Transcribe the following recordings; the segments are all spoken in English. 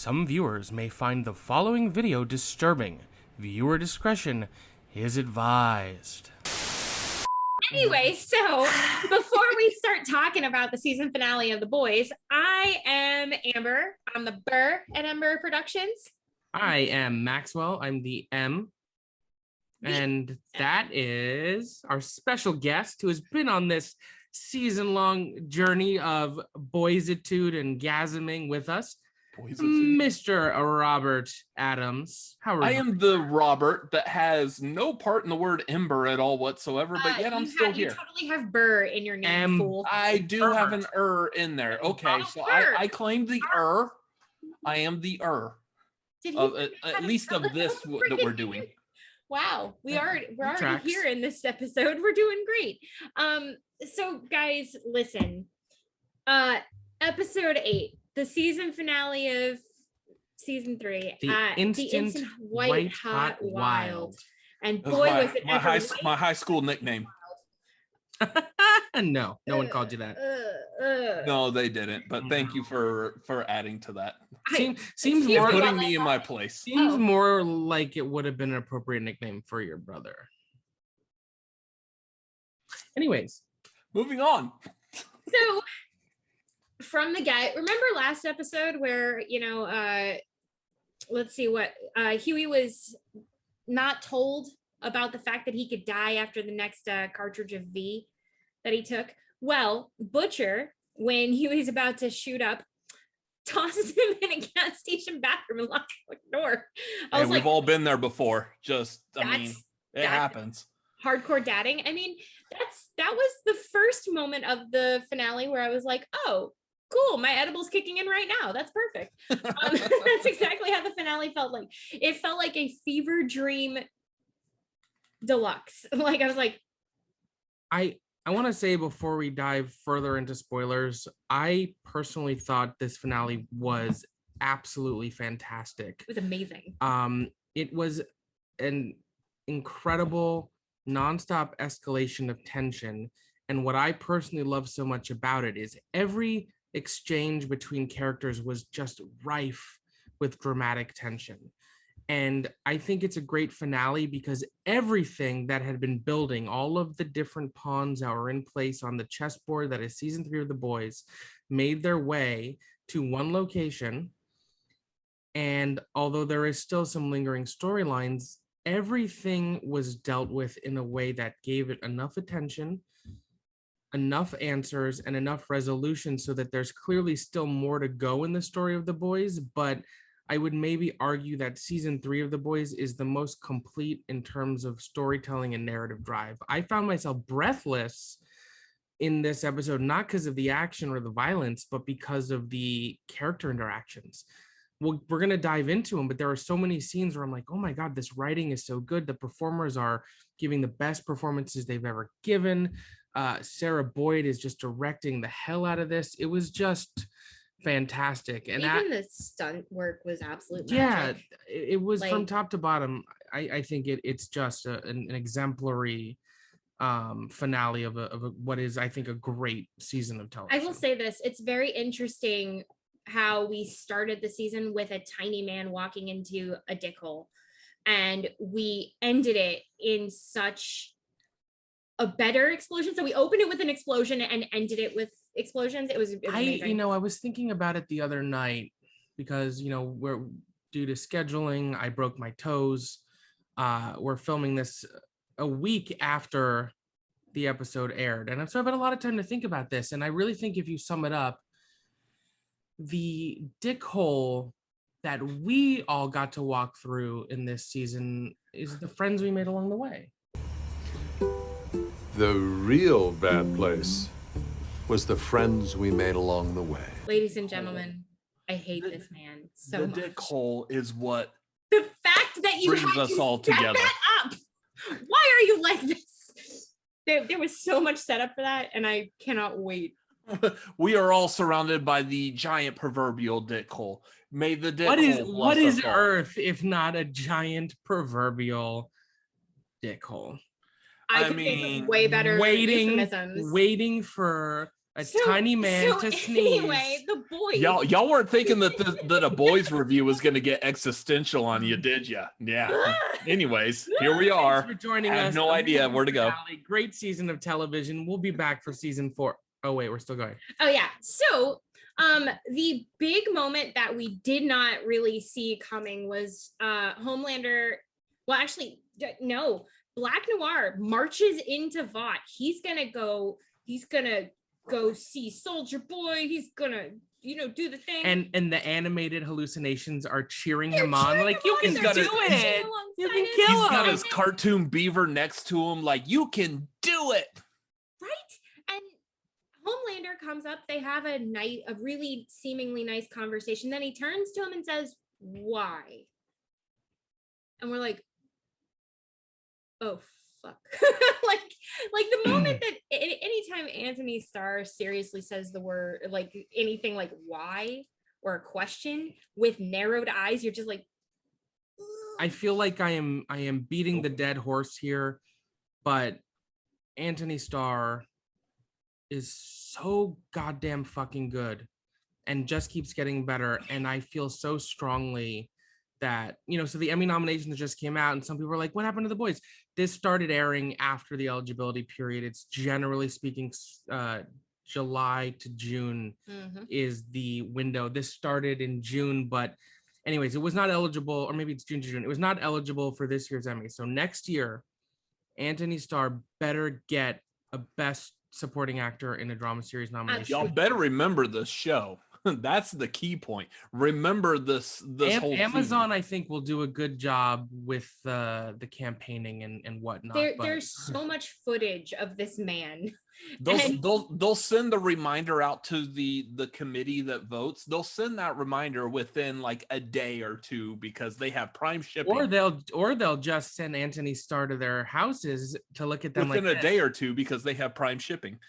Some viewers may find the following video disturbing. Viewer discretion is advised. Anyway, so before we start talking about the season finale of The Boys, I am Amber. I'm the Burr at Ember Productions. I am Maxwell. I'm the M. And that is our special guest who has been on this season-long journey of boysitude and gasming with us. Mr. Robert Adams. How are you? I am the Robert that has no part in the word Ember at all whatsoever, but yet I'm still here. You totally have Burr in your name, fool. I do have an in there. Okay, so I claim the I am the at least of this that we're doing. Wow, we're already here in this episode. We're doing great. So guys, listen. Episode 8. The season finale of season 3, the instant white hot wild. And boy, was it my high school nickname. No one called you that. No, they didn't. But thank you for adding to that. Seems more putting me in my place. Seems more like it would have been an appropriate nickname for your brother. Anyways, moving on. So. From the guy, remember last episode where, let's see what, Huey was not told about the fact that he could die after the next cartridge of V that he took? Well, Butcher, when Huey's about to shoot up, tosses him in a gas station bathroom and locks the door. We've all been there before. It happens. Hardcore dadding. I mean, that was the first moment of the finale where I was like, oh, cool, my edible's kicking in right now. That's perfect. That's exactly how the finale felt like. It felt like a fever dream deluxe. Like, I was like, I want to say before we dive further into spoilers, I personally thought this finale was absolutely fantastic. It was amazing. It was an incredible nonstop escalation of tension. And what I personally love so much about it is every exchange between characters was just rife with dramatic tension. And I think it's a great finale because everything that had been building, all of the different pawns that were in place on the chessboard that is season 3 of The Boys, made their way to one location. And although there is still some lingering storylines, everything was dealt with in a way that gave it enough attention, enough answers, and enough resolution so that there's clearly still more to go in the story of The Boys. But I would maybe argue that season 3 of The Boys is the most complete in terms of storytelling and narrative drive. I found myself breathless in this episode, not because of the action or the violence, but because of the character interactions. Well, we're going to dive into them, but there are so many scenes where I'm like, oh my God, this writing is so good. The performers are giving the best performances they've ever given. Sarah Boyd is just directing the hell out of this. It was just fantastic. And even the stunt work was absolute magic. Yeah, it was like, from top to bottom. I think it's just an exemplary finale of what is, I think, a great season of television. I will say this, it's very interesting how we started the season with a tiny man walking into a dickhole, and we ended it in such a better explosion. So we opened it with an explosion and ended it with explosions. It was amazing. I was thinking about it the other night because, we're due to scheduling, I broke my toes. We're filming this a week after the episode aired. And so I've had a lot of time to think about this. And I really think if you sum it up, the dick hole that we all got to walk through in this season is the friends we made along the way. The real bad place was the friends we made along the way. Ladies and gentlemen, I hate this man so The much. dick hole is what The fact that you brings had us to all set together. that up. Why are you like this? There was so much setup for that, and I cannot wait. We are all surrounded by the giant proverbial dick hole. May the dick What hole is us all. Earth if not a giant proverbial dick hole? I think of way better euphemisms. waiting for a tiny man to sneeze. Anyway, the boys. Y'all weren't thinking that a boys review was going to get existential on you, did ya? Yeah. Anyways, here we are. Thanks for joining I have us. no idea where to go. Great season of television. We'll be back for season 4. Oh wait, we're still going. Oh yeah. So the big moment that we did not really see coming was Homelander. Well, actually, no. Black Noir marches into Vought. He's gonna go see Soldier Boy. He's gonna, do the thing. And the animated hallucinations are cheering him on, like, you can do it. You can kill him. He's got his cartoon beaver next to him, like, you can do it. Right? And Homelander comes up. They have a really seemingly nice conversation. Then he turns to him and says, "Why?" And we're like, oh fuck. like the moment that anytime Anthony Starr seriously says the word, like anything like why or a question with narrowed eyes, you're just like, I feel like I am beating the dead horse here, but Anthony Starr is so goddamn fucking good and just keeps getting better. And I feel so strongly that, so the Emmy nominations just came out and some people were like, what happened to The Boys? This started airing after the eligibility period. It's generally speaking, July to June is the window. This started in June, but anyways, it was not eligible, or maybe it's June to June. It was not eligible for this year's Emmy. So next year, Anthony Starr better get a Best Supporting Actor in a Drama Series nomination. Y'all better remember this show. That's the key point. Remember this whole Amazon season. I think will do a good job with the campaigning and whatnot. There's so much footage of this man. They'll send the reminder out to the committee that votes. They'll send that reminder within like a day or two because they have Prime shipping. Or they'll just send Anthony Starr to their houses to look at them within like a day or two because they have Prime shipping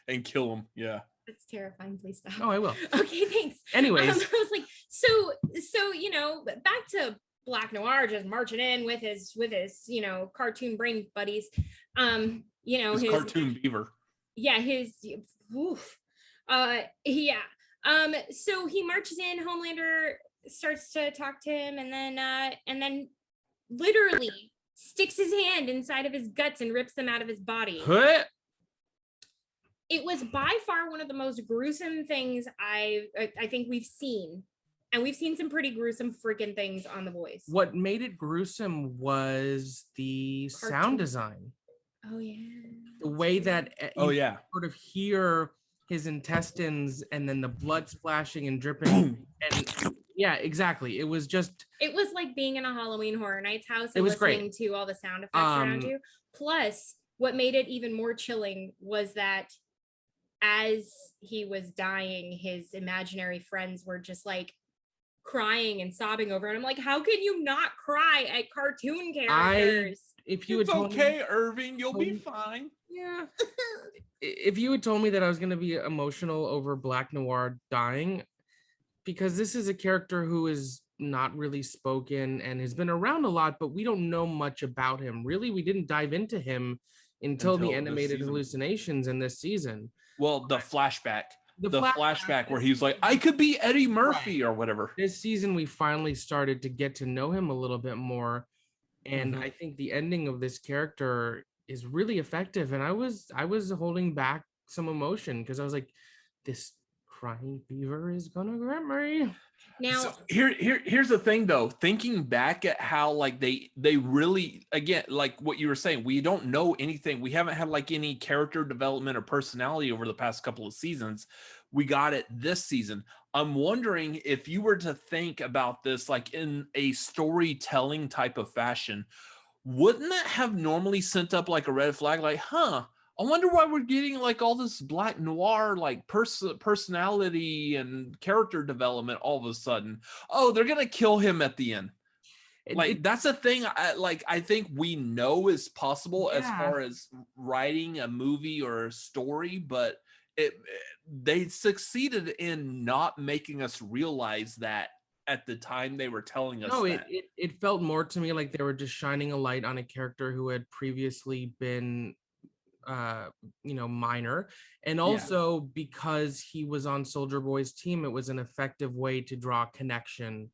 and kill them. Yeah. That's terrifying. Please stop. Oh, I will. Okay, thanks. Anyways, I was like, so back to Black Noir just marching in with his cartoon brain buddies. His cartoon beaver. Yeah, so he marches in. Homelander starts to talk to him, and then literally sticks his hand inside of his guts and rips them out of his body. It was by far one of the most gruesome things I think we've seen. And we've seen some pretty gruesome freaking things on The Boys. What made it gruesome was the sound design. Oh, yeah. The way that sort of hear his intestines and then the blood splashing and dripping. And yeah, exactly. It was like being in a Halloween Horror Nights house and listening to all the sound effects around you. Plus, what made it even more chilling was that as he was dying, his imaginary friends were just like crying and sobbing over. And I'm like, how can you not cry at cartoon characters? If you had told me, Irving, you'll be fine. Yeah. If you had told me that I was going to be emotional over Black Noir dying, because this is a character who is not really spoken and has been around a lot, but we don't know much about him. Really, we didn't dive into him until the animated hallucinations in this season. Well, the flashback. The flashback where he's like, I could be Eddie Murphy or whatever. This season, we finally started to get to know him a little bit more. And I think the ending of this character is really effective. And I was holding back some emotion because I was like, this crying beaver is gonna get me. Now, so here's the thing though, thinking back at how like they really, again, like what you were saying, we don't know anything. We haven't had like any character development or personality over the past couple of seasons. We got it this season. I'm wondering if you were to think about this like in a storytelling type of fashion, wouldn't that have normally sent up like a red flag? Like, I wonder why we're getting like all this black noir, like personality and character development all of a sudden. Oh, they're going to kill him at the end. Like that's a thing I think we know is possible as far as writing a movie or a story, but they succeeded in not making us realize that at the time they were telling us that. It felt more to me like they were just shining a light on a character who had previously been minor, and also because he was on Soldier Boy's team, it was an effective way to draw connection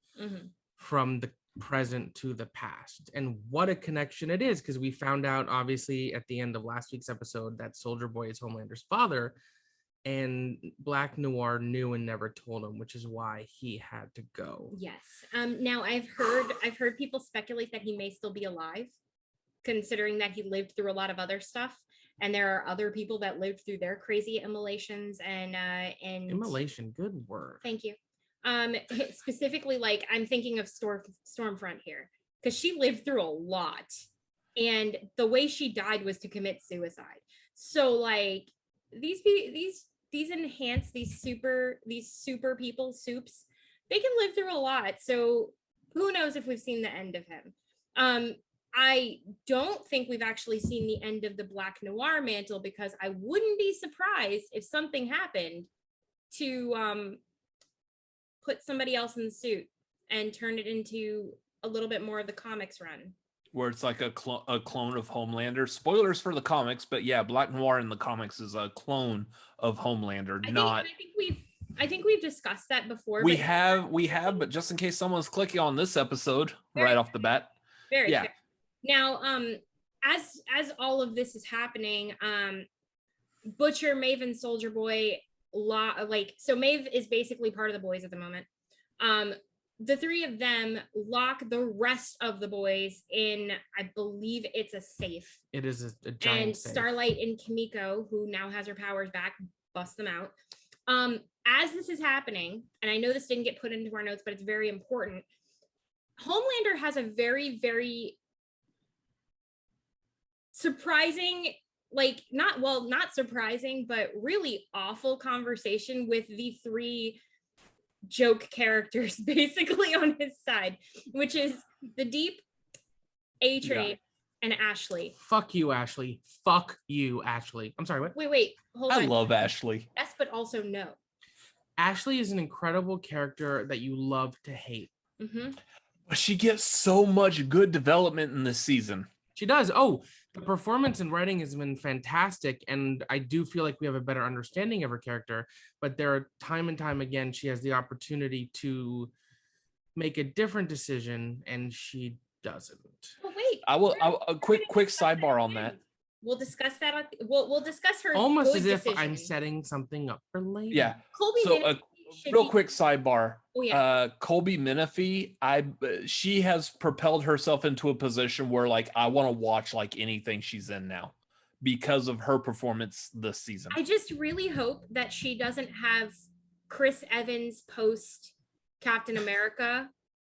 from the present to the past. And what a connection it is, because we found out obviously at the end of last week's episode that Soldier Boy is Homelander's father, and Black Noir knew and never told him, which is why he had to go. Yes. Now I've heard people speculate that he may still be alive, considering that he lived through a lot of other stuff, and there are other people that lived through their crazy immolations and immolation, good word. Thank you. Specifically, like I'm thinking of Stormfront here, because she lived through a lot, and the way she died was to commit suicide. So like these enhanced, these super people, soups, they can live through a lot. So who knows if we've seen the end of him. I don't think we've actually seen the end of the Black Noir mantle, because I wouldn't be surprised if something happened to put somebody else in the suit and turn it into a little bit more of the comics run, where it's like a clone of Homelander. Spoilers for the comics, but yeah, Black Noir in the comics is a clone of Homelander. I think we've discussed that before. We have, but just in case someone's clicking on this episode right off the bat. Very fair. Now, as all of this is happening, Butcher, Maeve, and Soldier Boy, so Maeve is basically part of the boys at the moment. The three of them lock the rest of the boys in, I believe it's a safe. It is a giant and safe. Starlight and Kimiko, who now has her powers back, bust them out. As this is happening, and I know this didn't get put into our notes, but it's very important. Homelander has a very, very surprising, not surprising, but really awful conversation with the three joke characters basically on his side, which is the Deep, A-Train, and Ashley. Fuck you, Ashley. Fuck you, Ashley. I'm sorry, what? Wait, hold on. I love Ashley. Yes, but also no. Ashley is an incredible character that you love to hate. But she gets so much good development in this season. She does. Oh, the performance and writing has been fantastic, and I do feel like we have a better understanding of her character, but there are time and time again she has the opportunity to make a different decision, and she doesn't. Oh, wait. A quick sidebar on that. We'll discuss that. We'll discuss her almost as if decision. I'm setting something up for later. Yeah. Colby, so real quick sidebar. Oh, yeah. Colby Menifee, she has propelled herself into a position where like I want to watch like anything she's in now because of her performance this season. I just really hope that she doesn't have Chris Evans post Captain America,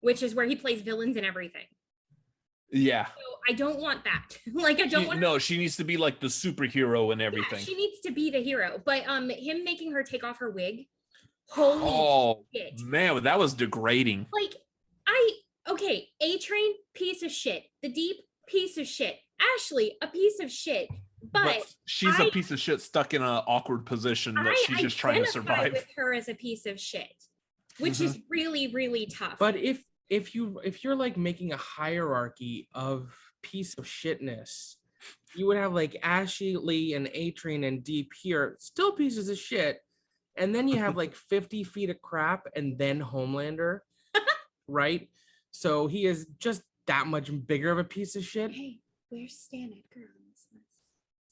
which is where he plays villains and everything. Yeah. So I don't want that. Like I don't want. No, she needs to be like the superhero and everything. Yeah, she needs to be the hero. But him making her take off her wig. Holy shit. Man, that was degrading. Like A-Train, piece of shit. The Deep, piece of shit. Ashley, a piece of shit. But she's a piece of shit stuck in an awkward position that she's just trying to survive. With her as a piece of shit, which is really, really tough. But if you're like making a hierarchy of piece of shitness, you would have like Ashley and A-Train and Deep here, still pieces of shit. And then you have like 50 feet of crap and then Homelander, right? So he is just that much bigger of a piece of shit. Hey, where's Stan Edgar on this list?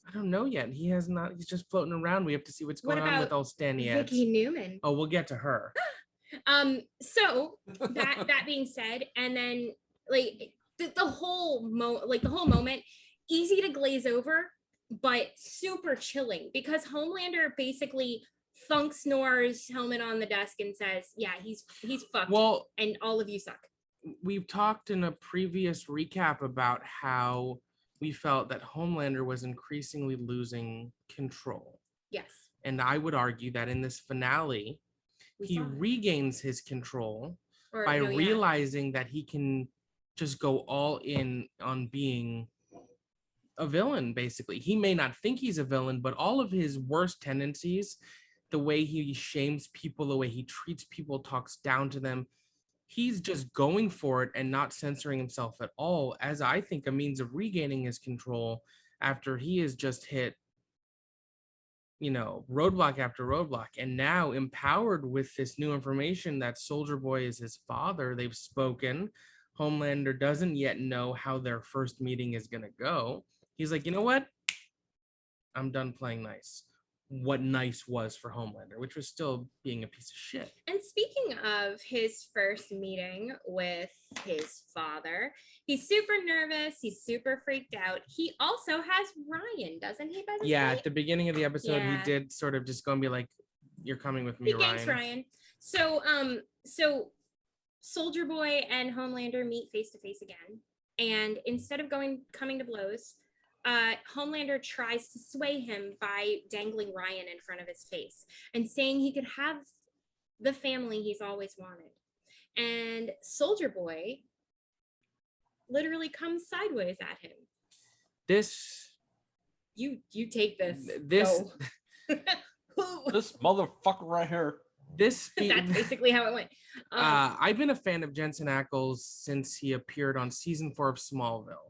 I don't know yet. He has not. He's just floating around. We have to see what's going on with old Stan yet. Vicky Newman. Oh, we'll get to her. So that being said, and then like the whole moment, easy to glaze over, but super chilling because Homelander basically thunks Noir's helmet on the desk and says, "Yeah, he's fucked. Well, and all of you suck." we've talked in a previous recap about how we felt that Homelander was increasingly losing control. Yes. And I would argue that in this finale, We he saw it. regains his control Or, by no, yeah. realizing that he can just go all in on being a villain. Basically, he may not think he's a villain, but all of his worst tendencies, the way he shames people, the way he treats people, talks down to them, he's just going for it and not censoring himself at all, as I think a means of regaining his control after he has just hit, roadblock after roadblock. And now, empowered with this new information that Soldier Boy is his father, they've spoken. Homelander doesn't yet know how their first meeting is going to go. He's like, you know what? I'm done playing nice. What nice was for Homelander, which was still being a piece of shit. And speaking of his first meeting with his father, he's super nervous. He's super freaked out. He also has Ryan, doesn't he? By this Yeah, point? at the beginning of the episode, Yeah. he did sort of just go and be like, "You're coming with me, He Ryan." ganks Ryan. So, Soldier Boy and Homelander meet face to face again, and instead of coming to blows, Homelander tries to sway him by dangling Ryan in front of his face and saying he could have the family he's always wanted. And Soldier Boy literally comes sideways at him. This You take this. This- Go. This motherfucker right here. this That's basically how it went. I've been a fan of Jensen Ackles since he appeared on season 4 of Smallville.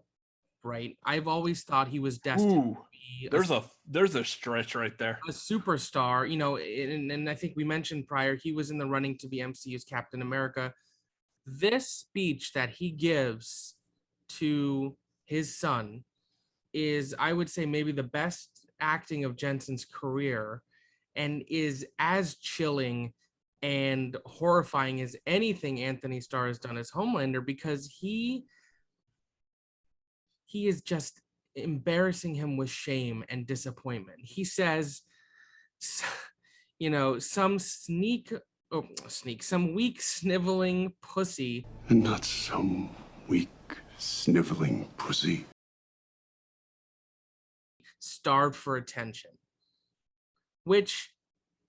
Right, I've always thought he was destined Ooh, to be there's a stretch right there. a superstar, and I think we mentioned prior, he was in the running to be MCU's Captain America. This speech that he gives to his son is, I would say, maybe the best acting of Jensen's career, and is as chilling and horrifying as anything Anthony Starr has done as Homelander, because he is just embarrassing him with shame and disappointment. He says, some weak sniveling pussy. Not some weak, sniveling pussy. Starved for attention, which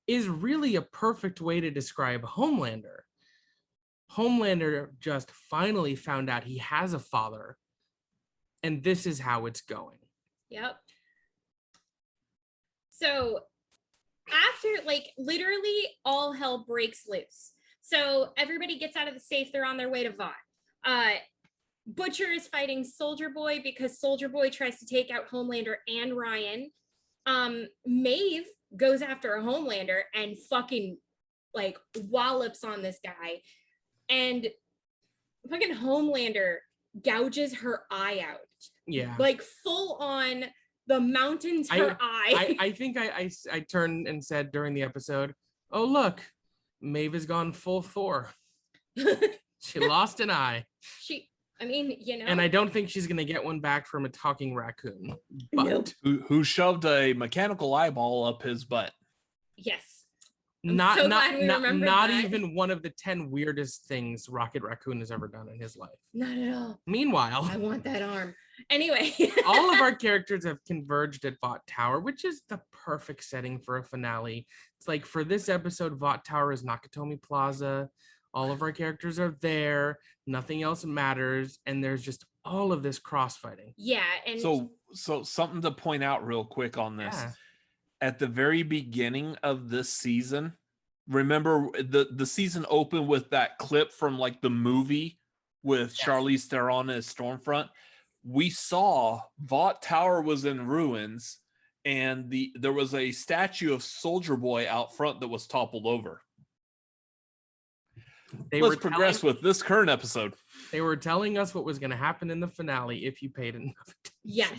is really a perfect way to describe Homelander. Homelander just finally found out he has a father, and this is how it's going. Yep. So after, literally all hell breaks loose. So everybody gets out of the safe. They're on their way to Vought. Butcher is fighting Soldier Boy because Soldier Boy tries to take out Homelander and Ryan. Maeve goes after a Homelander and fucking wallops on this guy. And fucking Homelander gouges her eye out. Yeah. Full on the mountains her eye. I think I turned and said during the episode, "Oh, look, Maeve has gone full Thor. She lost an eye." And I don't think she's gonna get one back from a talking raccoon. But Nope. Who shoved a mechanical eyeball up his butt? Yes. not so glad we remembered not that. even one of the 10 weirdest things Rocket Raccoon has ever done in his life. Not at all. Meanwhile, I want that arm. Anyway. all of our characters have converged at Vought Tower, which is the perfect setting for a finale. It's like, for this episode, Vought Tower is Nakatomi Plaza. All of our characters are there. Nothing else matters. And there's just all of this crossfighting. Yeah. And So something to point out real quick on this. Yeah. At the very beginning of this season, remember the season opened with that clip from the movie with Yes. Charlize Theron as Stormfront. We saw Vought Tower was in ruins, and there was a statue of Soldier Boy out front that was toppled over. Let's progress with this current episode. They were telling us what was going to happen in the finale if you paid enough attention. yes.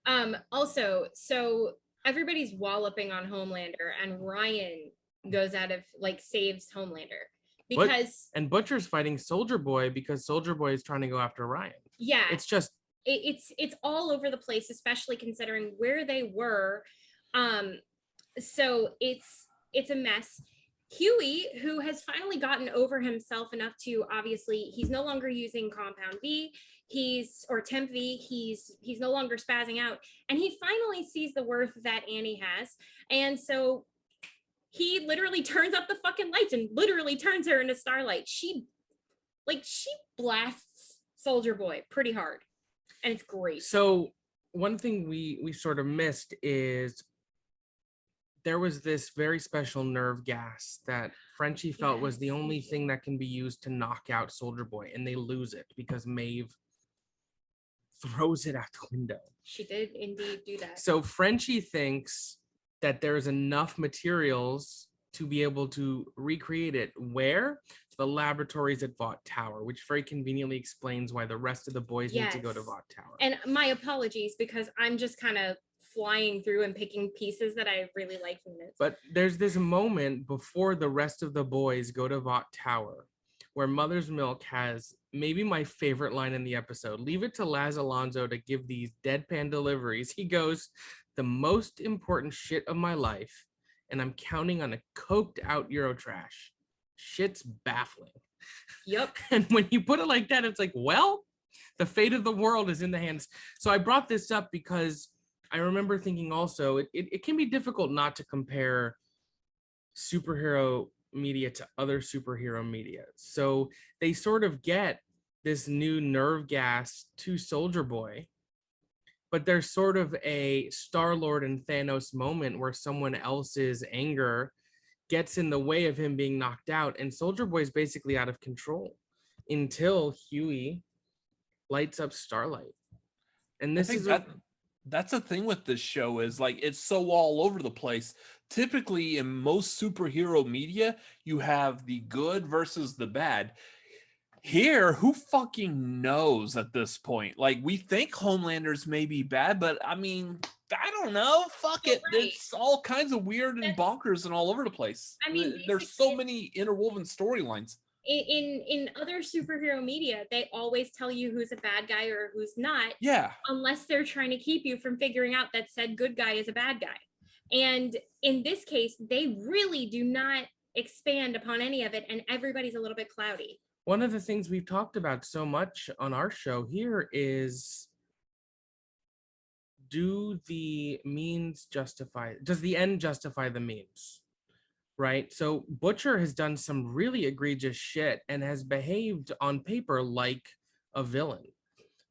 Yeah. Also, so everybody's walloping on Homelander, and Ryan goes out of saves Homelander because And Butcher's fighting Soldier Boy because Soldier Boy is trying to go after Ryan. yeah, It's just it's all over the place, especially considering where they were. So it's a mess. Huey, who has finally gotten over himself enough to, obviously, he's no longer using Compound V, or Temp V, he's no longer spazzing out, and he finally sees the worth that Annie has. And so he literally turns up the fucking lights and literally turns her into Starlight. She blasts Soldier Boy pretty hard, and it's great. So one thing we sort of missed is there was this very special nerve gas that Frenchie felt was the only thing that can be used to knock out Soldier Boy, and they lose it because Maeve throws it out the window. She did indeed do that. So Frenchie thinks that there's enough materials to be able to recreate it. Where? The laboratories at Vought Tower, which very conveniently explains why the rest of the boys need to go to Vought Tower. And my apologies, because I'm just kind of flying through and picking pieces that I really like from this. But there's this moment before the rest of the boys go to Vought Tower where Mother's Milk has maybe my favorite line in the episode. Leave it to Laz Alonso to give these deadpan deliveries. He goes, "The most important shit of my life, and I'm counting on a coked out Eurotrash. Shit's baffling." Yep. And when you put it like that, it's like, well, the fate of the world is in the hands. So I brought this up because I remember thinking also, it can be difficult not to compare superhero media to other superhero media. So they sort of get this new nerve gas to Soldier Boy, but there's sort of a Star-Lord and Thanos moment where someone else's anger gets in the way of him being knocked out, and Soldier Boy is basically out of control until Huey lights up Starlight. And this is that's the thing with this show, is like it's so all over the place. Typically in most superhero media, you have the good versus the bad. Here, who fucking knows at this point? Like, we think Homelander's may be bad, but I mean, I don't know. Fuck it. Right. It's all kinds of weird and bonkers and all over the place. I mean, there's so many interwoven storylines. In other superhero media, they always tell you who's a bad guy or who's not. Yeah. Unless they're trying to keep you from figuring out that said good guy is a bad guy. And in this case, they really do not expand upon any of it, and everybody's a little bit cloudy. one of the things we've talked about so much on our show here is, does the end justify the means? Right? So Butcher has done some really egregious shit and has behaved on paper like a villain,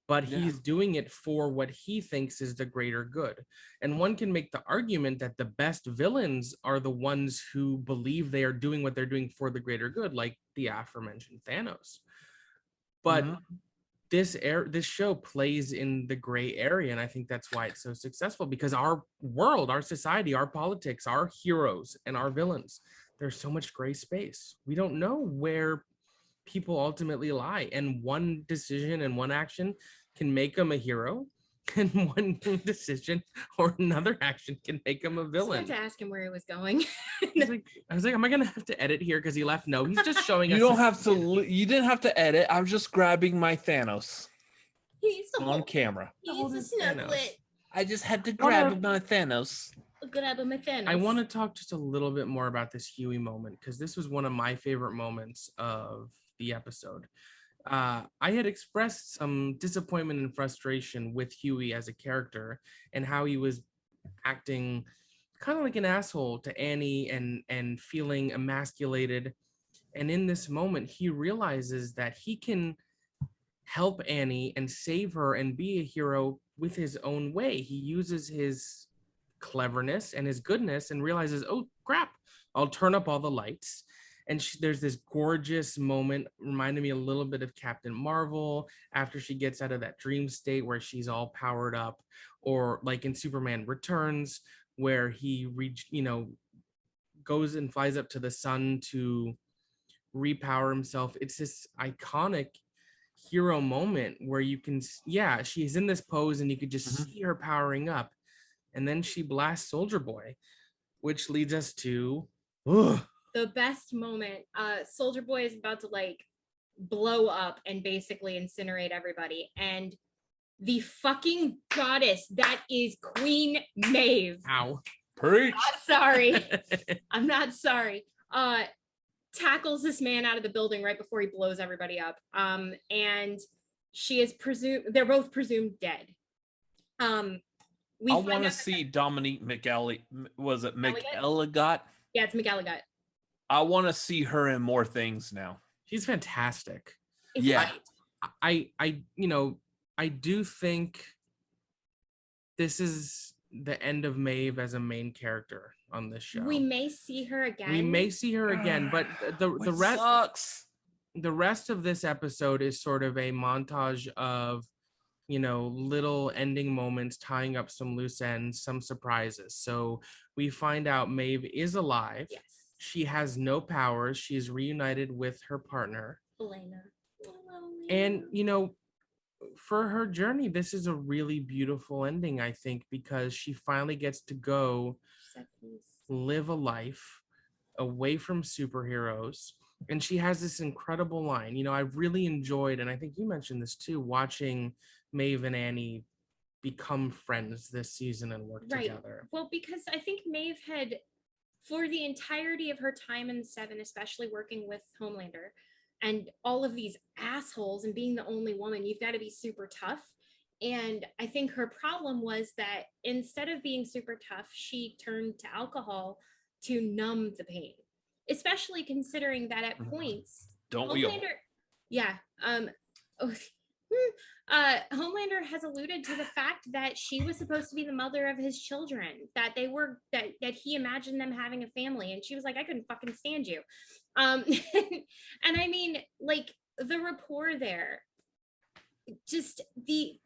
but he's doing it for what he thinks is the greater good. And one can make the argument that the best villains are the ones who believe they are doing what they're doing for the greater good, like the aforementioned Thanos. But this show plays in the gray area, and I think that's why it's so successful, because our world, our society, our politics, our heroes and our villains, there's so much gray space. We don't know where people ultimately lie, and one decision and one action can make them a hero, and one decision or another action can make him a villain. I had to ask him where he was going. I was like, am I gonna have to edit here because he left? No, he's just showing us. You didn't have to edit. I'm just grabbing my Thanos on camera. He needs to snuggle it. I just had to grab my Thanos. Grab my Thanos. I want to talk just a little bit more about this Huey moment, because this was one of my favorite moments of the episode. I had expressed some disappointment and frustration with Huey as a character and how he was acting kind of like an asshole to Annie and feeling emasculated. And in this moment, he realizes that he can help Annie and save her and be a hero with his own way. He uses his cleverness and his goodness and realizes, oh crap, I'll turn up all the lights. And there's this gorgeous moment, reminded me a little bit of Captain Marvel after she gets out of that dream state where she's all powered up, or like in Superman Returns, where he goes and flies up to the sun to repower himself. It's this iconic hero moment where you can, she's in this pose and you could just see her powering up, and then she blasts Soldier Boy, which leads us to the best moment. Soldier Boy is about to blow up and basically incinerate everybody, and the fucking goddess that is Queen Maeve. Ow. Preach. Not sorry. I'm not sorry. tackles this man out of the building right before he blows everybody up. And she is they're both presumed dead. I want to see Dominique was it McElligott? Yeah, it's McElligott. I want to see her in more things now. She's fantastic. Yeah. I do think this is the end of Maeve as a main character on this show. We may see her again. But the rest sucks. The rest of this episode is sort of a montage of, little ending moments, tying up some loose ends, some surprises. So we find out Maeve is alive. Yes. She has no powers. She's reunited with her partner, Elena. And, for her journey, this is a really beautiful ending, I think, because she finally gets to go live a life away from superheroes. And she has this incredible line. I've really enjoyed, and I think you mentioned this too, watching Maeve and Annie become friends this season and work together. Well, because I think Maeve had, for the entirety of her time in Seven, especially working with Homelander, and all of these assholes and being the only woman, you've got to be super tough. And I think her problem was that instead of being super tough, she turned to alcohol to numb the pain, especially considering that at points, Homelander has alluded to the fact that she was supposed to be the mother of his children, that he imagined them having a family, and she was like, I couldn't fucking stand you. And I mean, like, the rapport there, just the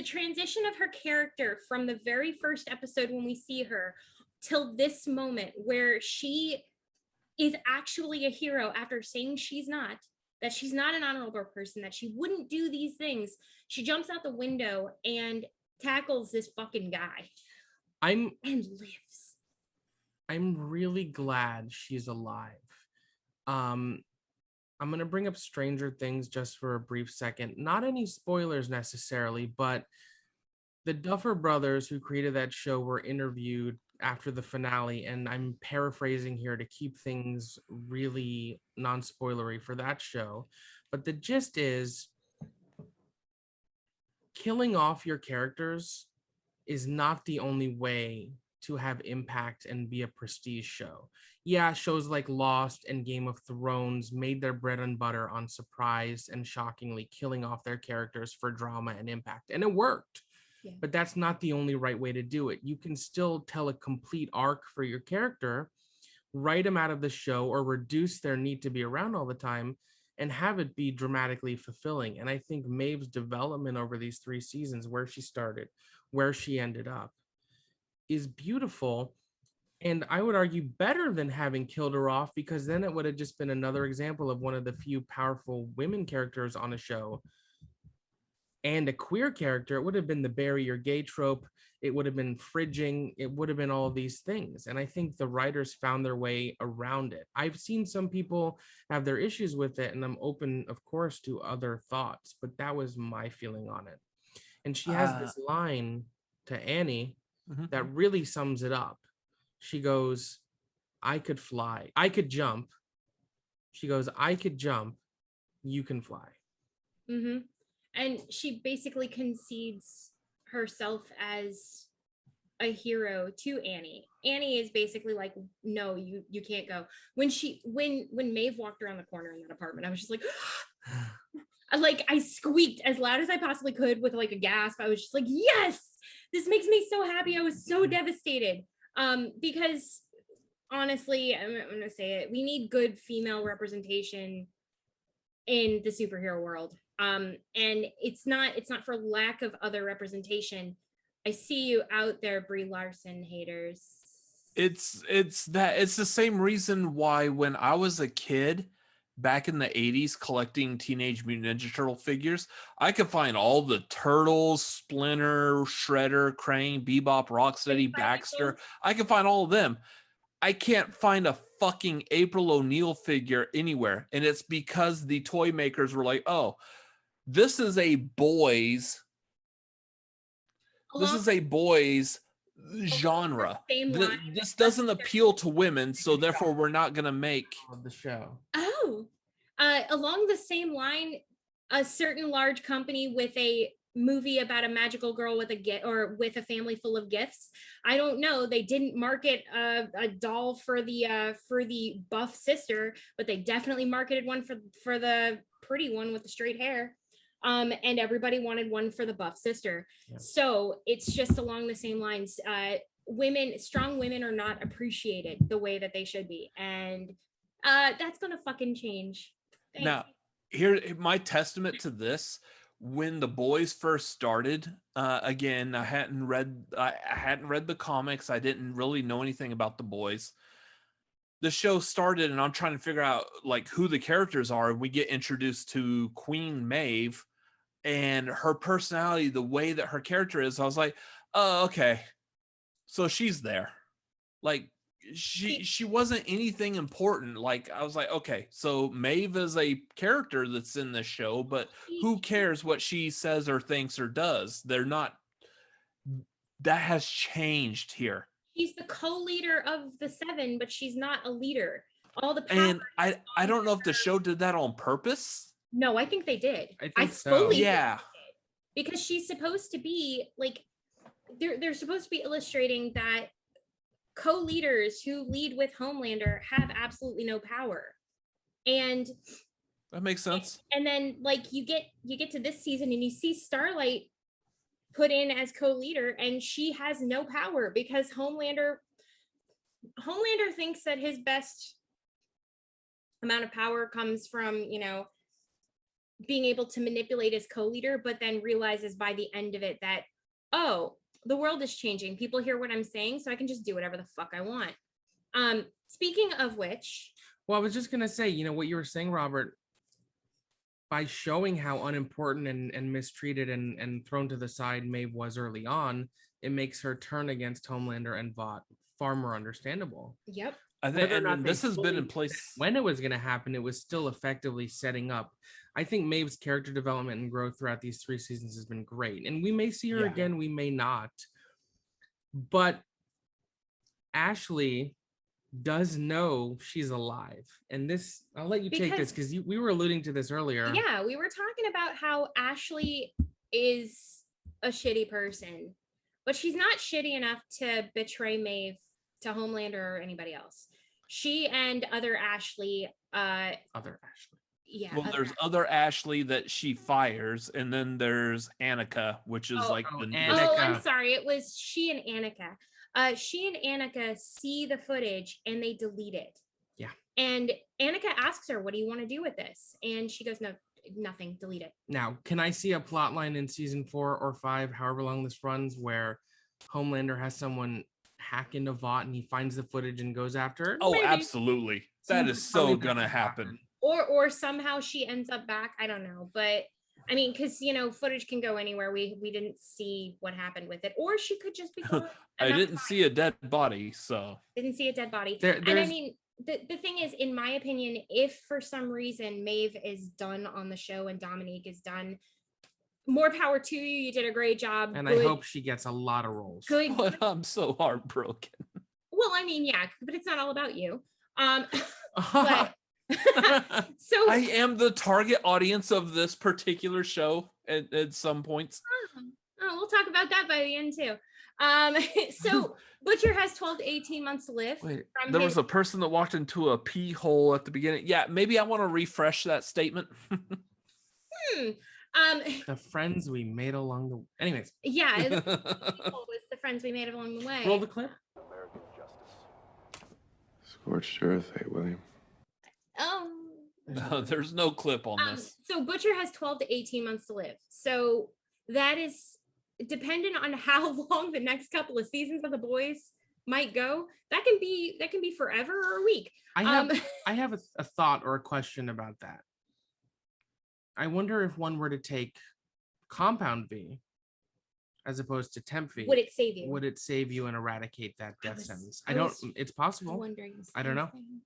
transition of her character from the very first episode when we see her till this moment where she is actually a hero after saying that she's not an honorable person, that she wouldn't do these things. She jumps out the window and tackles this fucking guy and lives. I'm really glad she's alive. I'm going to bring up Stranger Things just for a brief second. Not any spoilers necessarily, but the Duffer Brothers who created that show were interviewed after the finale, and I'm paraphrasing here to keep things really non-spoilery for that show. But the gist is, killing off your characters is not the only way to have impact and be a prestige show. Yeah, shows like Lost and Game of Thrones made their bread and butter on surprise and shockingly killing off their characters for drama and impact, and it worked. Yeah. But that's not the only right way to do it. You can still tell a complete arc for your character, write them out of the show, or reduce their need to be around all the time and have it be dramatically fulfilling. And I think Maeve's development over these 3 seasons, where she started, where she ended up, is beautiful. And I would argue better than having killed her off, because then it would have just been another example of one of the few powerful women characters on a show and a queer character. It would have been the bury your gay trope. It would have been fridging. It would have been all these things. And I think the writers found their way around it. I've seen some people have their issues with it, and I'm open, of course, to other thoughts, but that was my feeling on it. And she has this line to Annie that really sums it up. She goes, I could fly. I could jump. She goes, I could jump. You can fly. Mm-hmm. And she basically concedes herself as a hero to Annie. Annie is basically like, no, you can't go. When Maeve walked around the corner in that apartment, I was just like, I squeaked as loud as I possibly could with like a gasp. I was just like, yes, this makes me so happy. I was so devastated. Because honestly, I'm gonna say it, we need good female representation in the superhero world. And it's not for lack of other representation. I see you out there, Brie Larson haters. It's the same reason why when I was a kid back in the 80s collecting Teenage Mutant Ninja Turtle figures, I could find all the Turtles, Splinter, Shredder, Krang, Bebop, Rocksteady, Baxter. I could find all of them. I can't find a fucking April O'Neil figure anywhere. And it's because the toy makers were like, oh, this is a boy's genre. Same line. This doesn't appeal to women, so therefore we're not gonna make. Of the show. Oh, along the same line, a certain large company with a movie about a magical girl with a gift or with a family full of gifts. I don't know. They didn't market a doll for the buff sister, but they definitely marketed one for the pretty one with the straight hair. And everybody wanted one for the buff sister. Yeah. So it's just along the same lines. Strong women are not appreciated the way that they should be. And that's gonna fucking change. Thanks. Now, here my testament to this: when The Boys first started, again, I hadn't read the comics. I didn't really know anything about The Boys. The show started, and I'm trying to figure out like who the characters are. We get introduced to Queen Maeve and her personality, the way that her character is. I was like, oh, okay, so she's there. Like, she wasn't anything important. Like, I was like, okay, so Maeve is a character that's in this show, but who cares what she says or thinks or does? They're not. That has changed here. She's the co-leader of the Seven, but she's not a leader. All the power And is I on don't know if the her. show did that on purpose. No, I think they did. I think so. fully Yeah. did, because she's supposed to be like they're supposed to be illustrating that co-leaders who lead with Homelander have absolutely no power. And That makes sense. and then like you get to this season and you see Starlight put in as co-leader and she has no power because Homelander thinks that his best amount of power comes from, being able to manipulate his co-leader, but then realizes by the end of it that, oh, the world is changing. People hear what I'm saying, so I can just do whatever the fuck I want. Speaking of which, Well, I was just gonna say, what you were saying, Robert, by showing how unimportant and mistreated and thrown to the side Maeve was early on, it makes her turn against Homelander and Vought far more understandable. yep. I think, Whether or and not they this has been in fully place. When it was going to happen, it was still effectively setting up. I think Maeve's character development and growth throughout these 3 seasons has been great. And we may see her Yeah. again, we may not. But Ashley does know she's alive. And this, I'll let you take this because we were alluding to this earlier. Yeah, we were talking about how Ashley is a shitty person, but she's not shitty enough to betray Maeve to Homelander or anybody else. She and other Ashley, Other Ashley. yeah. Well, other there's Ashley. other Ashley that she fires, and then there's Annika, which is Oh, like oh, the Annika. Oh, I'm sorry. It was she and Annika. She and Annika see the footage and they delete it. Yeah. And Annika asks her, "What do you want to do with this?" And she goes, "No, nothing. Delete it." Now, can I see a plot line in season 4 or 5, however long this runs, where Homelander has someone hack into Vought and he finds the footage and goes after her? Oh, Maybe. absolutely. That Seems is so totally gonna bound to happen. Or somehow she ends up back. I don't know, but I mean, because footage can go anywhere. We didn't see what happened with it, or she could just be gone. I didn't see a dead body, so Didn't see a dead body. There- And I there's- mean, the thing is, in my opinion, if for some reason Maeve is done on the show and Dominique is done, more power to you. You did a great job. And Good- I hope she gets a lot of roles. good. but I'm so heartbroken. Well, I mean, yeah, but it's not all about you. But so I am the target audience of this particular show at some points. Oh, we'll talk about that by the end too. So Butcher has 12 to 18 months to live. Wait, from there his- was a person that walked into a pee hole at the beginning. Yeah, maybe I want to refresh that statement. The friends we made along the anyways, Yeah, it was the friends we made along the way. roll the clip. Scorched earth, eh, William? Oh. No, there's no clip on this. So Butcher has 12 to 18 months to live. So that is dependent on how long the next couple of seasons of The Boys might go. That can be forever or a week. I have a thought or a question about that. I wonder if one were to take Compound V as opposed to Temp V, Would it save you? would it save you and eradicate that death sentence? I I don't. was It's possible. wondering the I don't same know. thing.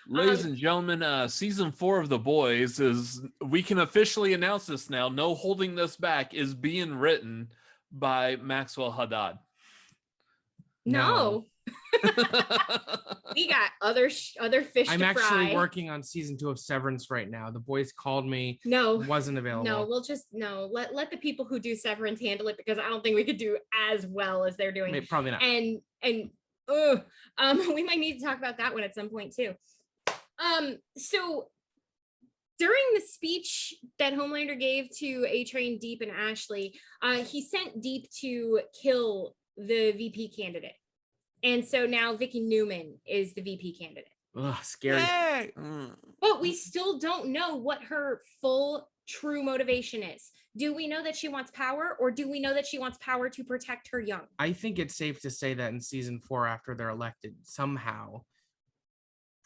Ladies and gentlemen, season 4 of The Boys is, we can officially announce this now, no holding this back, is being written by Maxwell Haddad. No. We got other fish I'm to actually fry. working on season 2 of Severance right now. The boys called me. No, Wasn't available. no, we'll just let the people who do Severance handle it, because I don't think we could do as well as they're doing. Probably not. And we might need to talk about that one at some point too. So during the speech that Homelander gave to A-Train, Deep, and Ashley, he sent Deep to kill the VP candidate. And so now Vicky Newman is the VP candidate. Ugh, scary. Hey! But we still don't know what her full true motivation is. Do we know that she wants power, or do we know that she wants power to protect her young? I think it's safe to say that in season 4, after they're elected, somehow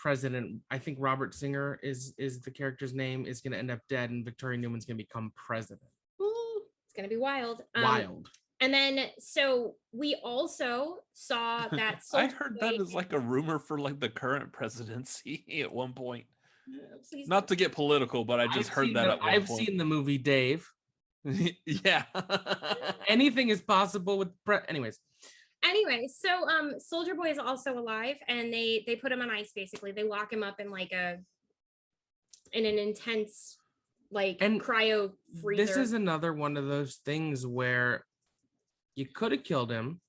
I think Robert Singer is the character's name, is going to end up dead, and Victoria Newman's going to become president. Ooh, it's going to be wild. Wild. And then, so we also saw that. I heard that as like a rumor for like the current presidency at one point. Not to get political, but I just heard that at one I've point. seen the movie Dave. Yeah. Anything is possible with anyways. Anyway, so Soldier Boy is also alive, and they put him on ice. Basically, they lock him up in in an intense cryo freezer. This is another one of those things where you could have killed him,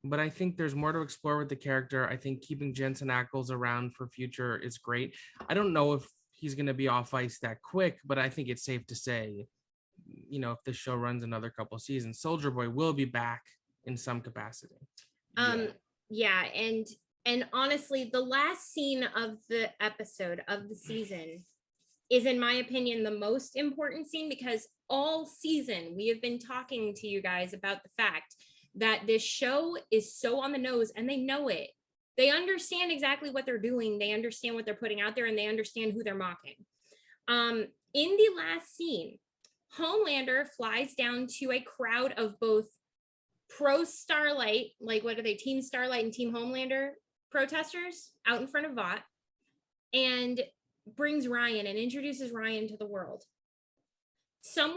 but I think there's more to explore with the character. I think keeping Jensen Ackles around for future is great. I don't know if he's going to be off ice that quick, but I think it's safe to say, if the show runs another couple seasons, Soldier Boy will be back in some capacity. Yeah, and honestly, the last scene of the episode of the season is, in my opinion, the most important scene, because all season we have been talking to you guys about the fact that this show is so on the nose, and they know it. They understand exactly what they're doing. They understand what they're putting out there, and they understand who they're mocking. In the last scene, Homelander flies down to a crowd of both pro Starlight, what are they, Team Starlight and Team Homelander protesters out in front of Vought, and brings Ryan and introduces Ryan to the world. Some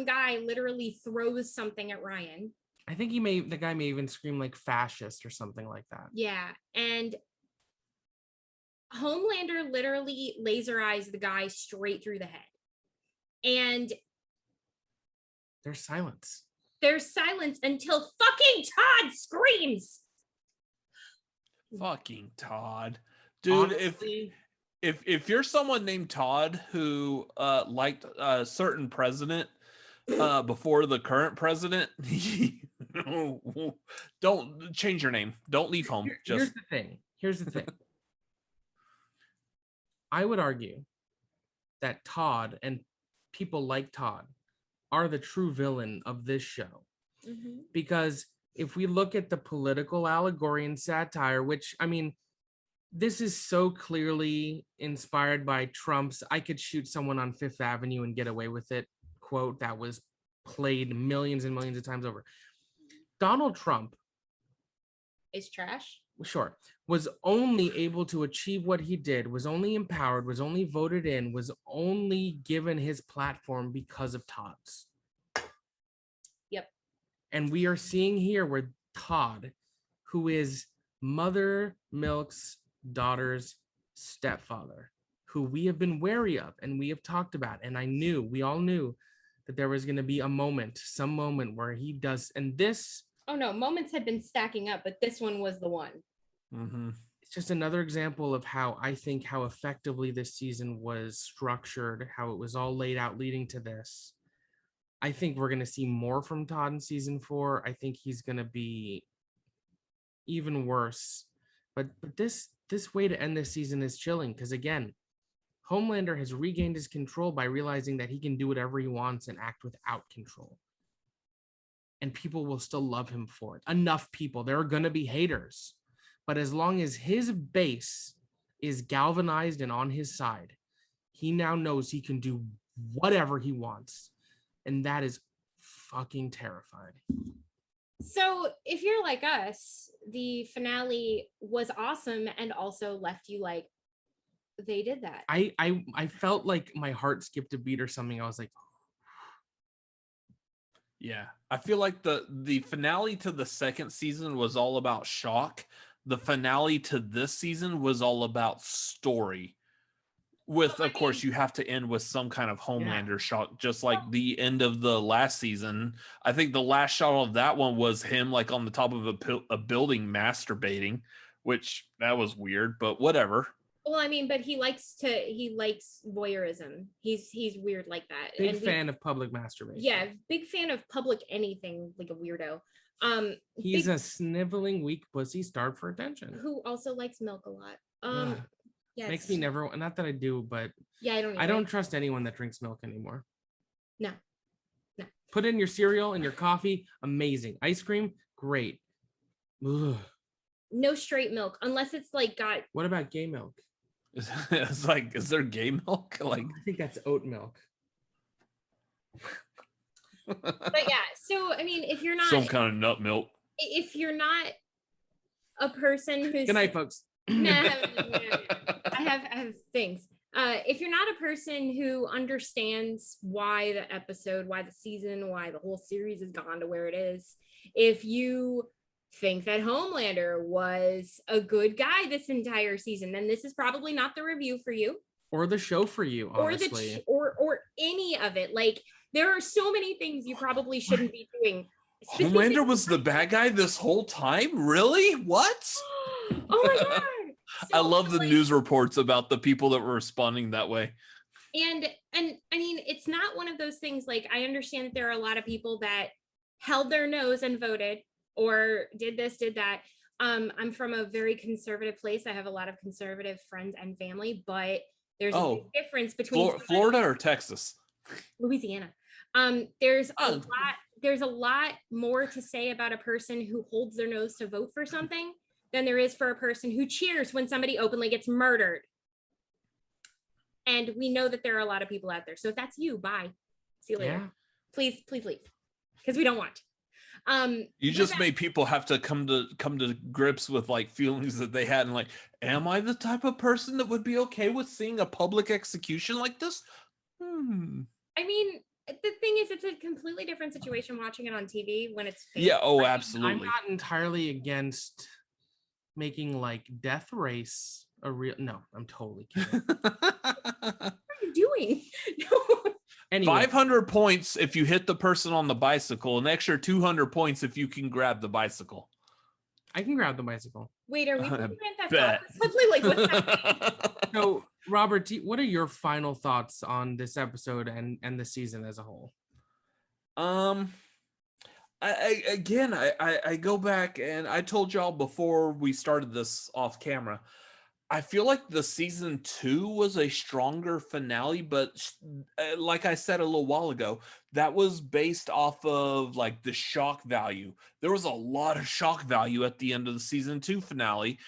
guy literally throws something at Ryan. I think the guy may even scream like fascist or something like that. Yeah, and Homelander literally laser eyes the guy straight through the head. And there's silence. There's silence until fucking Todd screams. Fucking Todd. Dude, honestly, if you're someone named Todd who liked a certain president before the current president, don't change your name. Don't leave home. Here's the thing. I would argue that Todd and people like Todd are the true villain of this show. Mm-hmm. Because if we look at the political allegory and satire, which, I mean, this is so clearly inspired by Trump's "I could shoot someone on Fifth Avenue and get away with it" quote that was played millions and millions of times over. Donald Trump is trash. Sure. Was only able to achieve what he did, was only empowered, was only voted in, was only given his platform because of Todd's. Yep. And we are seeing here where Todd, who is Mother Milk's daughter's stepfather, who we have been wary of and we have talked about, and we all knew that there was going to be some moment where he does, and this. Oh no, moments had been stacking up, but this one was the one. Mm-hmm. It's just another example of how effectively this season was structured, how it was all laid out leading to this. I think we're going to see more from Todd in season 4. I think he's going to be even worse. But this way to end this season is chilling, because again, Homelander has regained his control by realizing that he can do whatever he wants and act without control. And people will still love him for it. Enough people. There are going to be haters. But as long as his base is galvanized and on his side, he now knows he can do whatever he wants. And that is fucking terrifying. So if you're like us, the finale was awesome and also left you like, they did that. I felt like my heart skipped a beat or something. I was like, Yeah, I feel like the finale to the second season was all about shock. The finale to this season was all about story. With, Well, I of course, mean, you have to end with some kind of Yeah. Homelander shot, just like the end of the last season. I think the last shot of that one was him like on the top of a building masturbating, which that was weird, but whatever. well, I mean, but he likes voyeurism. He's weird like that. Big And fan of public masturbation. yeah, big fan of public anything, like a weirdo. He's big, a sniveling, weak pussy starved for attention. who also likes milk a lot. Ugh. Yes. Makes me never, not that I do, but Yeah, I I don't either. trust anyone that drinks milk anymore. No. No. Put in your cereal and your coffee, amazing. Ice cream, great. Ugh. No straight milk unless it's like got. What about gay milk? It's like, is there gay milk? Like, I think that's oat milk. But yeah, so I mean, if you're not, some kind of nut milk. if you're not a person who's Good night, folks. No, I have things. If you're not a person who understands why the episode, why the season, why the whole series has gone to where it is, if you think that Homelander was a good guy this entire season, then this is probably not the review for you, Or the show for you, honestly. or any of it. Like there are so many things you probably shouldn't be doing. Homelander was the bad guy this whole time? Really? What? Oh my god. I So, love the like, news reports about the people that were responding that way. and I mean, it's not one of those things. Like I understand that there are a lot of people that held their nose and voted or did this, did that. I'm from a very conservative place. I have a lot of conservative friends and family, but there's a big difference between Florida or Texas? Louisiana. There's a lot more to say about a person who holds their nose to vote for something than there is for a person who cheers when somebody openly gets murdered. And we know that there are a lot of people out there. So if that's you, bye. See you later. Yeah. Please leave. Because we don't want. You just made people have to come to grips with like feelings that they had, and like, am I the type of person that would be okay with seeing a public execution like this? I mean, the thing is, it's a completely different situation watching it on TV when it's fake. Yeah, oh, I'm absolutely. not entirely against making like Death Race a real. No, I'm totally kidding. What are you doing? Anyway, 500 points if you hit the person on the bicycle, an extra 200 points if you can grab the bicycle. I can grab the bicycle. Wait, are we I looking at that bet. suddenly? Like, what's that? So, Robert, what are your final thoughts on this episode and the season as a whole? I go back and I told y'all before we started this off camera, I feel like the season 2 was a stronger finale, but like I said a little while ago, that was based off of like the shock value. There was a lot of shock value at the end of the season 2 finale.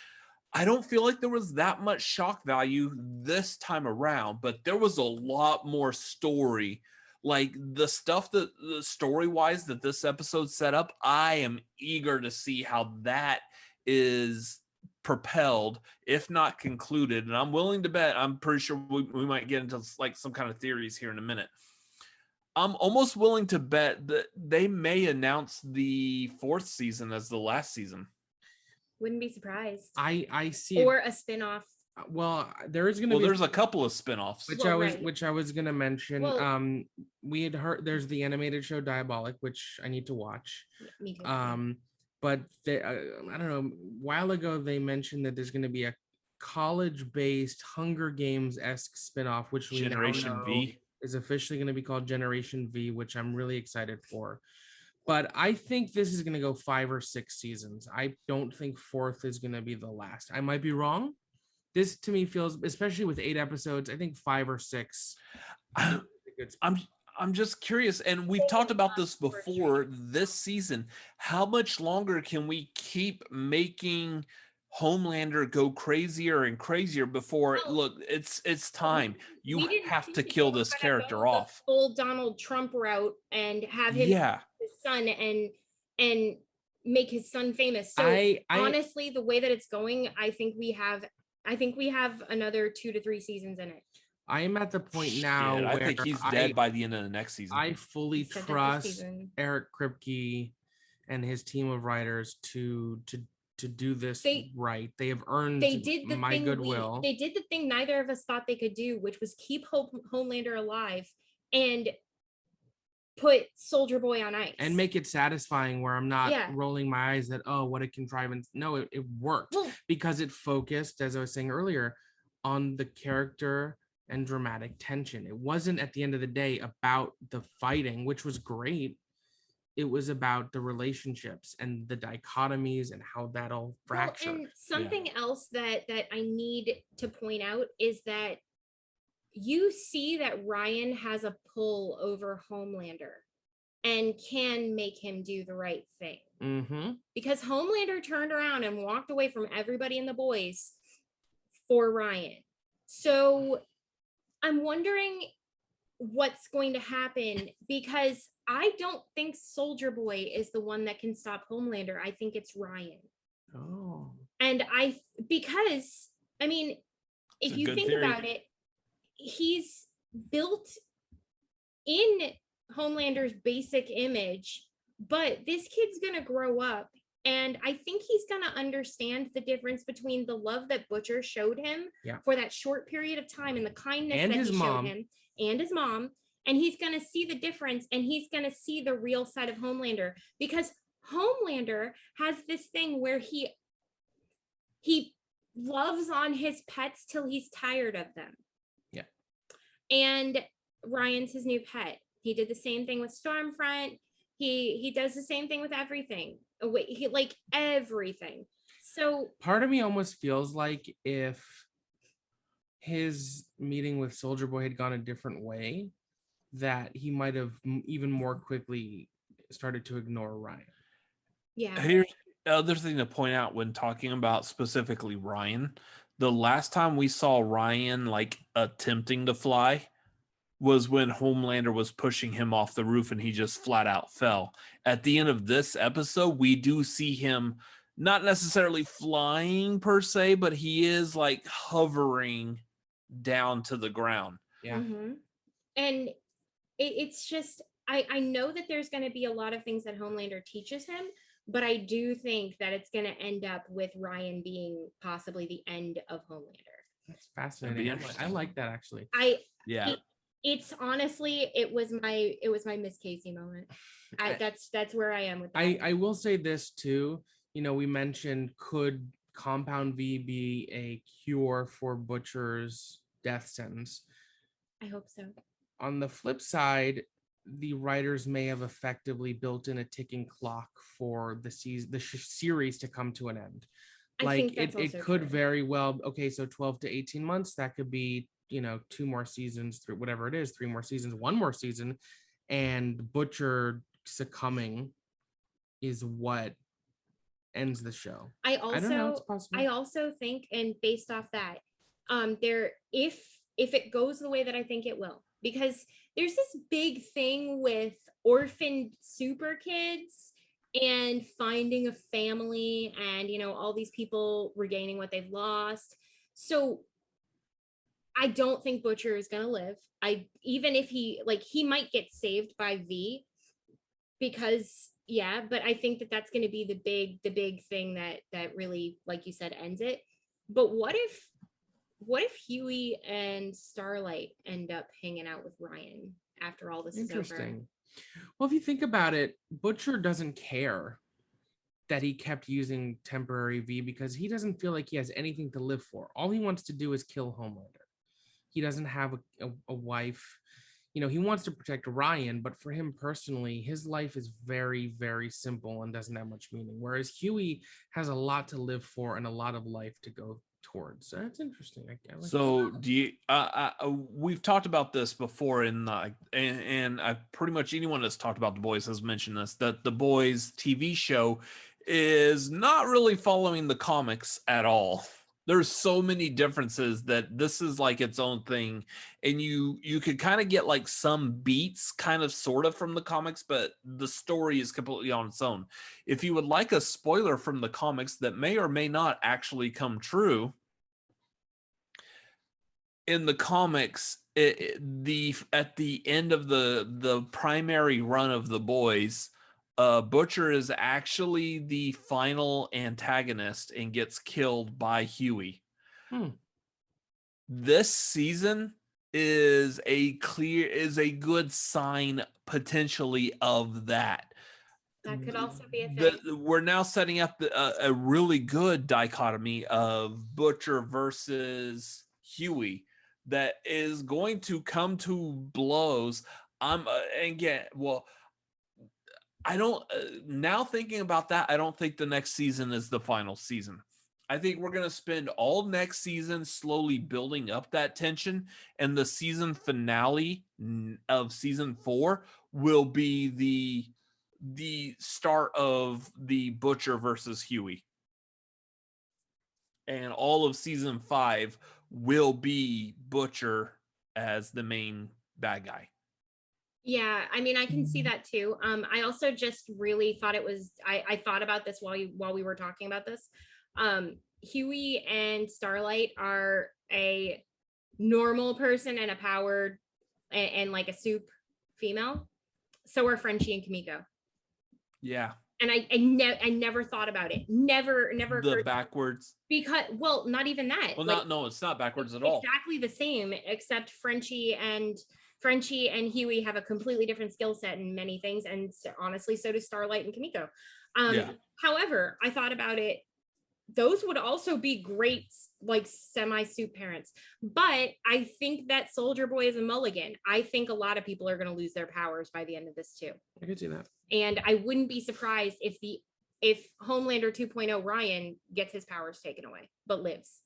I don't feel like there was that much shock value this time around, but there was a lot more story. Like the stuff that the story-wise that this episode set up, I am eager to see how that is propelled, if not concluded. And I'm willing to bet, I'm pretty sure we might get into like some kind of theories here in a minute. I'm almost willing to bet that they may announce the 4th season as the last season. Wouldn't be surprised. I see Or a spin-off. Well, there is going to be there's a couple of spin-offs. which I was going to mention. Well, we had heard there's the animated show Diabolic, which I need to watch. Me too. But they, I don't know, a while ago they mentioned that there's going to be a college-based Hunger Games-esque spinoff, which we Generation now know V is officially going to be called Generation V, which I'm really excited for. But I think this is going to go 5 or 6 seasons. I don't think 4th is going to be the last. I might be wrong. This to me feels, especially with 8 episodes, I think 5 or 6. I'm just curious, and we've talked about this before this season. How much longer can we keep making Homelander go crazier and crazier before look, it's time. You have to kill this character off. Full Donald Trump route and have him his son and make his son famous. So honestly, the way that it's going, I think we have another 2 to 3 seasons in it. I am at the point now Shit, I where think he's dead by the end of the next season. I fully He said that this trust season. Eric Kripke and his team of writers to do this right. They have earned They did the my thing goodwill. they did the thing neither of us thought they could do, which was keep Homelander alive and put Soldier Boy on ice and make it satisfying where I'm not Yeah. rolling my eyes at, oh, what a contrivance. No, it worked Well, because it focused, as I was saying earlier, on the character and dramatic tension. It wasn't at the end of the day about the fighting, which was great. It was about the relationships and the dichotomies and how that all fractured. and something else that I need to point out is that you see that Ryan has a pull over Homelander and can make him do the right thing. Mm-hmm. Because Homelander turned around and walked away from everybody in the boys for Ryan. So I'm wondering what's going to happen, because I don't think Soldier Boy is the one that can stop Homelander. I think it's Ryan. Oh. And because I mean, It's if a you good think theory. about it, he's built in Homelander's basic image, but this kid's gonna grow up, and I think he's gonna understand the difference between the love that Butcher showed him for that short period of time and the kindness And that his he mom. showed him and his mom, and he's gonna see the difference, and he's gonna see the real side of Homelander, because Homelander has this thing where he loves on his pets till he's tired of them. Yeah. And Ryan's his new pet. He did the same thing with Stormfront. He does the same thing with everything. He like everything. So part of me almost feels like if his meeting with Soldier Boy had gone a different way, that he might have even more quickly started to ignore Ryan. yeah. Here's the other thing to point out when talking about specifically Ryan. The last time we saw Ryan like attempting to fly was when Homelander was pushing him off the roof and he just flat out fell. At the end of this episode, we do see him not necessarily flying per se, but he is like hovering down to the ground. Yeah. Mhm. And it's just I know that there's going to be a lot of things that Homelander teaches him, but I do think that it's going to end up with Ryan being possibly the end of Homelander. That's fascinating. I like that actually. Yeah. It's honestly, it was my Miss Casey moment. That's where I am with that. I will say this too. You know, we mentioned, could Compound V be a cure for Butcher's death sentence? I hope so. On the flip side, the writers may have effectively built in a ticking clock for the series to come to an end. I think that's it also could true. very well, okay, so 12 to 18 months, that could be, 2 more seasons, through whatever it is, 3 more seasons, 1 more season, and Butcher succumbing is what ends the show. I don't know, it's possible. I also think, and based off that, there if it goes the way that I think it will, because there's this big thing with orphaned super kids and finding a family, and all these people regaining what they've lost. So I don't think Butcher is gonna live. Even if he might get saved by V, because but I think that that's going to be the big thing that really, like you said, ends it. But what if Huey and Starlight end up hanging out with Ryan after all this is over? Interesting. Well, if you think about it, Butcher doesn't care that he kept using temporary V, because he doesn't feel like he has anything to live for. All he wants to do is kill Homelander. He doesn't have a wife. He wants to protect Ryan, but for him personally, his life is very, very simple and doesn't have much meaning. Whereas Huey has a lot to live for and a lot of life to go towards. So that's interesting. I like So that. do you? We've talked about this before, and I pretty much anyone that's talked about The Boys has mentioned this, that The Boys TV show is not really following the comics at all. There's so many differences that this is like its own thing, and you could kind of get like some beats kind of sort of from the comics, but the story is completely on its own. If you would like a spoiler from the comics that may or may not actually come true, in the comics, the at the end of the primary run of the boys, Butcher is actually the final antagonist and gets killed by Huey. Hmm. This season is a good sign potentially of that. That could also be a thing. We're now setting up a really good dichotomy of Butcher versus Huey that is going to come to blows. I'm again, well, I don't now thinking about that, I don't think the next season is the final season. I think we're going to spend all next season slowly building up that tension, and the season finale of season 4 will be the start of the Butcher versus Huey. And all of season 5 will be Butcher as the main bad guy. Yeah, I mean, I can see that too. I also just really thought it was, I thought about this while we were talking about this. Huey and Starlight are a normal person and a powered and like a soup female. So are Frenchie and Kimiko. Yeah. And I never thought about it. Never The occurred backwards. because, well, not even that. Well, like, no, it's not backwards at all. Exactly the same, except Frenchie and Huey have a completely different skill set in many things, and honestly, so does Starlight and Kimiko. Yeah. However, I thought about it. Those would also be great, like semi-soup parents. But I think that Soldier Boy is a mulligan. I think a lot of people are going to lose their powers by the end of this too. I could see that. And I wouldn't be surprised if Homelander 2.0 Ryan gets his powers taken away, but lives.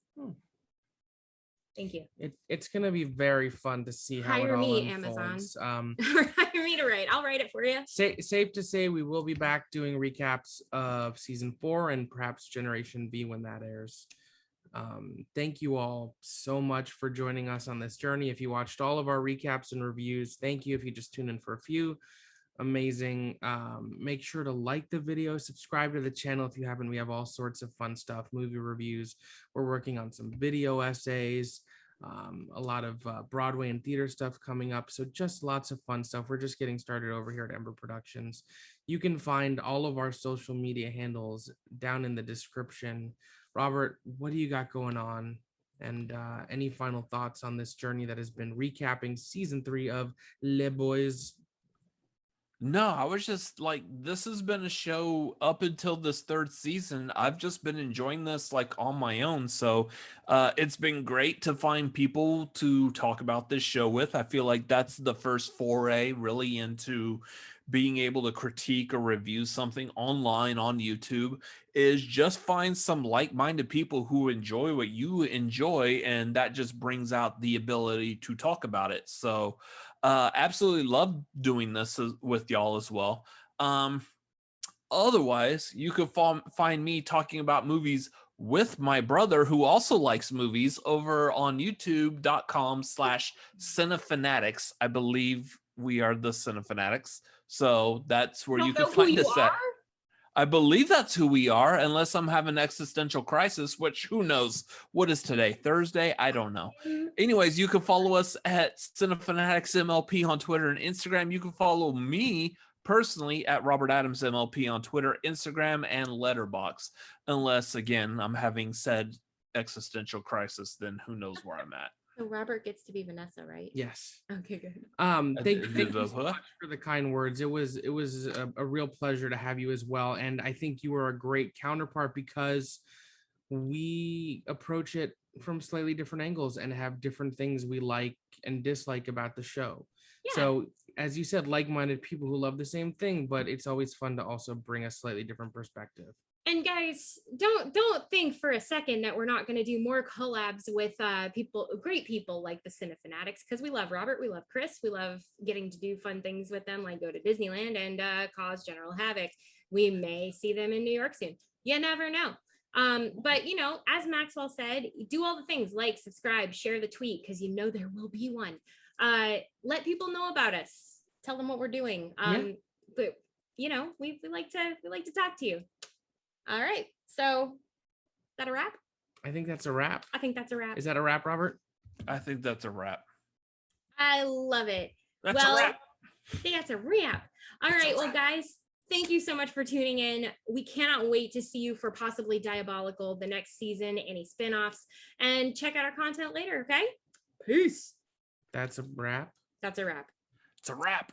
Thank you. It's gonna be very fun to see how Hire it all me, unfolds. Hire me to write. I'll write it for you. Safe to say we will be back doing recaps of season 4 and perhaps Generation B when that airs. Thank you all so much for joining us on this journey. If you watched all of our recaps and reviews, thank you. If you just tuned in for a few, amazing. Make sure to like the video, subscribe to the channel if you haven't. We have all sorts of fun stuff, movie reviews. We're working on some video essays, a lot of Broadway and theater stuff coming up. So just lots of fun stuff. We're just getting started over here at Ember Productions. You can find all of our social media handles down in the description. Robert, what do you got going on? And any final thoughts on this journey that has been recapping season 3 of Les Boys? No, I was just like, this has been a show up until this 3rd season. I've just been enjoying this like on my own. So it's been great to find people to talk about this show with. I feel like that's the first foray really into being able to critique or review something online on YouTube, is just find some like-minded people who enjoy what you enjoy, and that just brings out the ability to talk about it. So absolutely love doing this with y'all as well. Otherwise, you could find me talking about movies with my brother, who also likes movies, over on youtube.com/cinefanatics. I believe we are the Cinefanatics. So that's where you can find us at. I believe that's who we are, unless I'm having an existential crisis, which who knows? What is today? Thursday? I don't know. Anyways, you can follow us at Cinefanatics MLP on Twitter and Instagram. You can follow me personally at Robert Adams MLP on Twitter, Instagram, and Letterboxd. Unless, again, I'm having said existential crisis, then who knows where I'm at. So Robert gets to be Vanessa, right? Yes. Okay, good. Thank you so much for the kind words. It was a real pleasure to have you as well. And I think you are a great counterpart because we approach it from slightly different angles and have different things we like and dislike about the show. Yeah. So as you said, like-minded people who love the same thing, but it's always fun to also bring a slightly different perspective. And guys, don't think for a second that we're not going to do more collabs with great people like the Cinefanatics, because we love Robert, we love Chris, we love getting to do fun things with them, like go to Disneyland and cause general havoc. We may see them in New York soon. You never know. But you know, as Maxwell said, do all the things, like, subscribe, share the tweet, because you know there will be one. Let people know about us. Tell them what we're doing. But you know, we like to talk to you. All right. So, is that a wrap? I think that's a wrap. I think that's a wrap. Is that a wrap, Robert? I think that's a wrap. I love it. That's a wrap. I think that's a wrap. All That's a right, well, wrap. guys, thank you so much for tuning in. We cannot wait to see you for possibly Diabolical the next season, any spin-offs, and check out our content later, okay? Peace. That's a wrap. That's a wrap. It's a wrap.